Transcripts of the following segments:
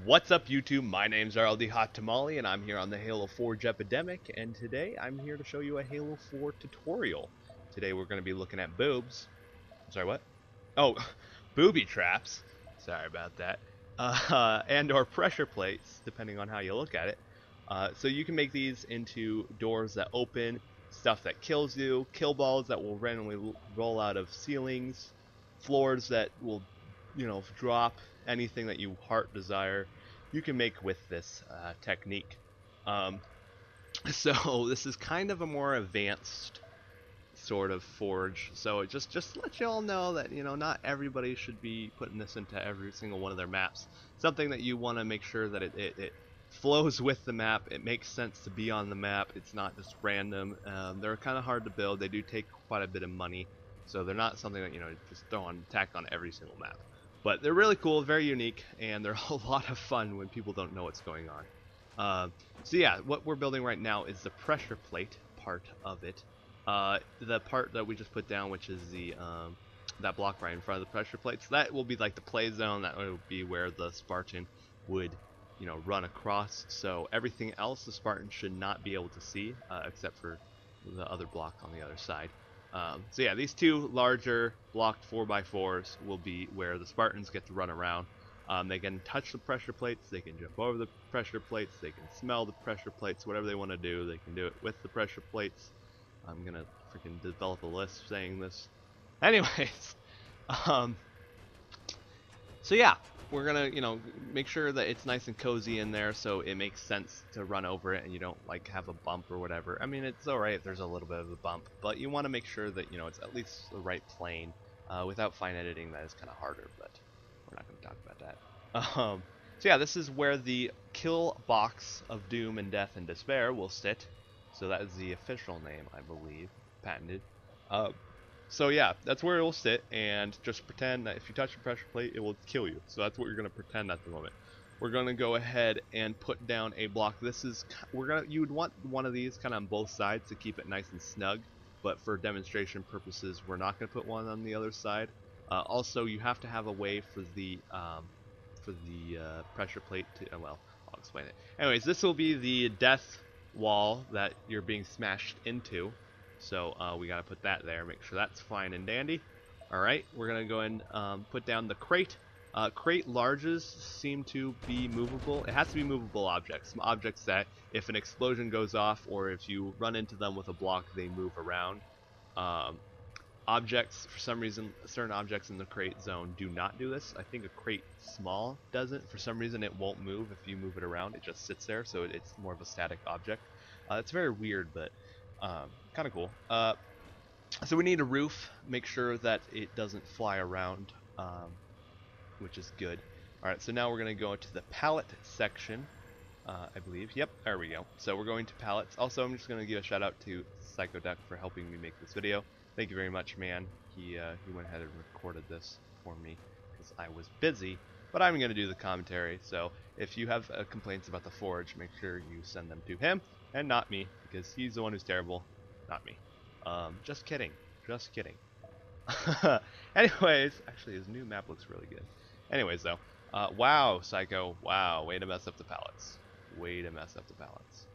What's up, YouTube? My name's RLD Hot Tamale, and I'm here on the Halo Forge Epidemic, and today I'm here to show you a Halo 4 tutorial. Today we're going to be looking at boobs. Sorry, what? Oh, booby traps. Sorry about that. And or pressure plates, depending on how you look at it. So you can make these into doors that open, stuff that kills you, kill balls that will randomly roll out of ceilings, floors that will, drop anything that you heart desire. You can make with this technique. So this is kind of a more advanced sort of forge. So just to let you all know that not everybody should be putting this into every single one of their maps. Something that you want to make sure that it flows with the map. It makes sense to be on the map. It's not just random. They're kind of hard to build. They do take quite a bit of money, so they're not something that just throw on tack on every single map. But they're really cool, very unique, and they're a lot of fun when people don't know what's going on. So yeah, what we're building right now is the pressure plate part of it. The part that we just put down, which is the that block right in front of the pressure plates, that will be like the play zone. That will be where the Spartan would, run across. So everything else the Spartan should not be able to see, except for the other block on the other side. So yeah, these two larger blocked 4x4s will be where the Spartans get to run around. They can touch the pressure plates, they can jump over the pressure plates, they can smell the pressure plates, whatever they want to do, they can do it with the pressure plates. I'm gonna freaking develop a list saying this. Anyways, so yeah, we're gonna, make sure that it's nice and cozy in there, so it makes sense to run over it and you don't like have a bump or whatever. I mean, it's alright if there's a little bit of a bump, but you want to make sure that it's at least the right plane. Without fine editing, that is kind of harder, but we're not gonna talk about that. So yeah, this is where the kill box of doom and death and despair will sit. So that is the official name, I believe, patented. So yeah, that's where it will sit, and just pretend that if you touch the pressure plate, it will kill you. So that's what you're gonna pretend at the moment. We're gonna go ahead and put down a block. This is you would want one of these kind of on both sides to keep it nice and snug. But for demonstration purposes, we're not gonna put one on the other side. Also, you have to have a way for the pressure plate to. Well, I'll explain it. Anyways, this will be the death wall that you're being smashed into. So we gotta put that there, make sure that's fine and dandy. Alright, we're gonna go and put down the crate. Crate larges seem to be movable. It has to be movable objects. Some objects that if an explosion goes off or if you run into them with a block, they move around. Objects, for some reason, certain objects in the crate zone do not do this. I think a crate small doesn't. For some reason, it won't move if you move it around. It just sits there, so it's more of a static object. It's very weird, but kind of cool. So we need a roof. Make sure that it doesn't fly around, which is good. Alright, so now we're going to go into the pallet section, I believe. Yep, there we go. So we're going to pallets. Also, I'm just going to give a shout out to Psychoduck for helping me make this video. Thank you very much, man. He went ahead and recorded this for me because I was busy, but I'm going to do the commentary. So if you have complaints about the Forge, make sure you send them to him and not me, because he's the one who's terrible, not me. Just kidding. Just kidding. Anyways, actually his new map looks really good. Anyways though, wow, Psycho, wow, way to mess up the pallets. Way to mess up the pallets.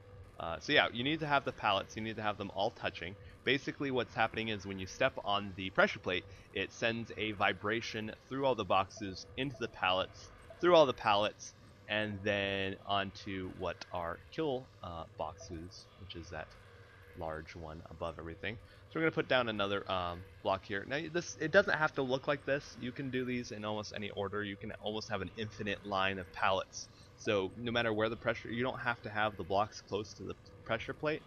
So yeah, you need to have the pallets, you need to have them all touching. Basically what's happening is when you step on the pressure plate, it sends a vibration through all the boxes, into the pallets, through all the pallets, and then onto what are kill boxes, which is that large one above everything. So we're going to put down another block here. Now it doesn't have to look like this. You can do these in almost any order. You can almost have an infinite line of pallets. So no matter where the pressure, you don't have to have the blocks close to the pressure plate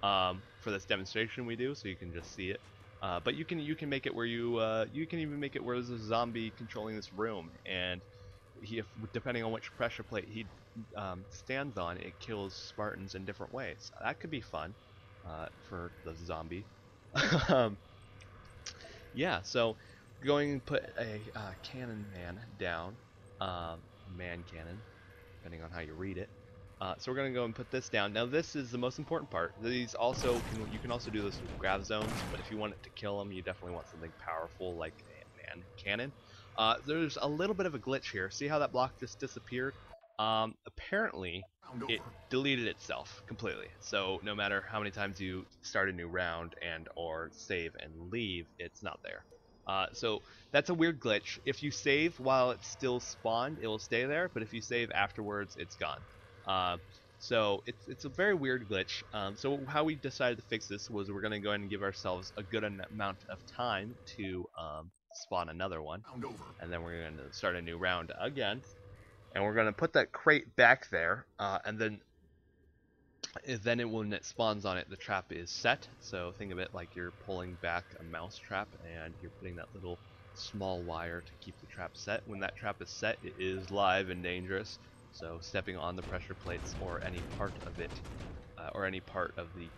for this demonstration we do, so you can just see it. But you can make it where you can even make it where there's a zombie controlling this room, and depending on which pressure plate he stands on, it kills Spartans in different ways. That could be fun for the zombie. Yeah, so going to put a cannon man down, man cannon, depending on how you read it. So we're going to go and put this down. Now this is the most important part. These also you can also do this with grav zones, but if you want it to kill them, you definitely want something powerful like a man cannon. There's a little bit of a glitch here. See how that block just disappeared? Apparently, it deleted itself completely. So no matter how many times you start a new round and or save and leave, it's not there. So that's a weird glitch. If you save while it's still spawned, it will stay there. But if you save afterwards, it's gone. Uh, so it's a very weird glitch. So how we decided to fix this was we're going to go ahead and give ourselves a good amount of time to spawn another one, and then we're going to start a new round again, and we're going to put that crate back there, and then when it spawns on it, the trap is set. So think of it like you're pulling back a mouse trap, and you're putting that little small wire to keep the trap set. When that trap is set, it is live and dangerous. So stepping on the pressure plates or any part of it, or any part of the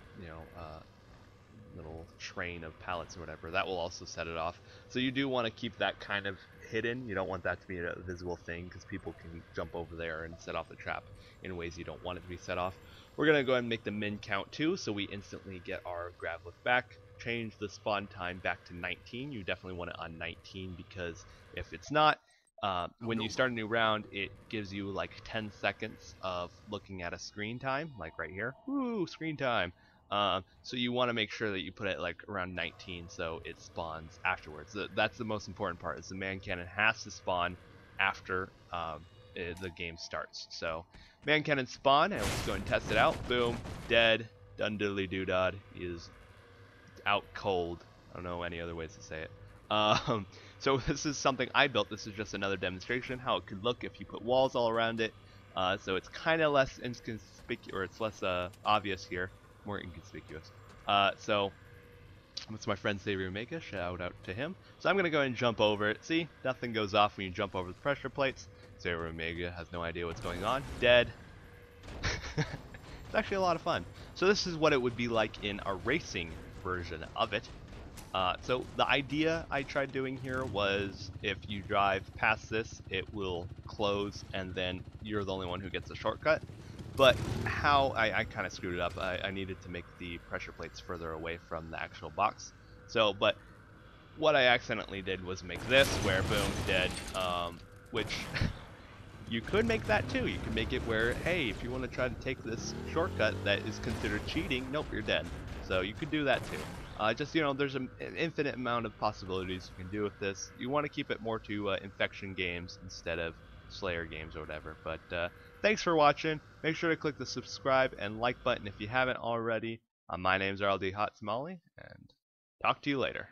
little train of pallets or whatever, that will also set it off. So you do want to keep that kind of hidden. You don't want that to be a visible thing, because people can jump over there and set off the trap in ways you don't want it to be set off. We're going to go ahead and make the min count too, so we instantly get our grab lift back. Change the spawn time back to 19. You definitely want it on 19, because if it's not, when you start a new round, it gives you like 10 seconds of looking at a screen time, like right here. Woo, screen time. So you want to make sure that you put it like around 19, so it spawns afterwards. That's the most important part, is the man cannon has to spawn after the game starts. So man cannon spawn, and let's go and test it out. Boom, dead, done diddly doodad. He is out cold. I don't know any other ways to say it. So this is something I built. This is just another demonstration how it could look if you put walls all around it. So it's kind of less inconspicuous, or it's less obvious here, more inconspicuous. So that's my friend Xavier Omega. Shout out to him. So I'm gonna go ahead and jump over it. See, nothing goes off when you jump over the pressure plates. Xavier Omega has no idea what's going on. Dead. It's actually a lot of fun. So this is what it would be like in a racing version of it. So the idea I tried doing here was, if you drive past this, it will close, and then you're the only one who gets a shortcut. But how I kind of screwed it up. I needed to make the pressure plates further away from the actual box. So, but what I accidentally did was make this, where boom, dead, which you could make that too. You can make it where, hey, if you want to try to take this shortcut that is considered cheating, nope, you're dead. So you could do that too. Just, there's an infinite amount of possibilities you can do with this. You want to keep it more to infection games instead of Slayer games or whatever. But thanks for watching. Make sure to click the subscribe and like button if you haven't already. My name's RLD Hot Tamale, and talk to you later.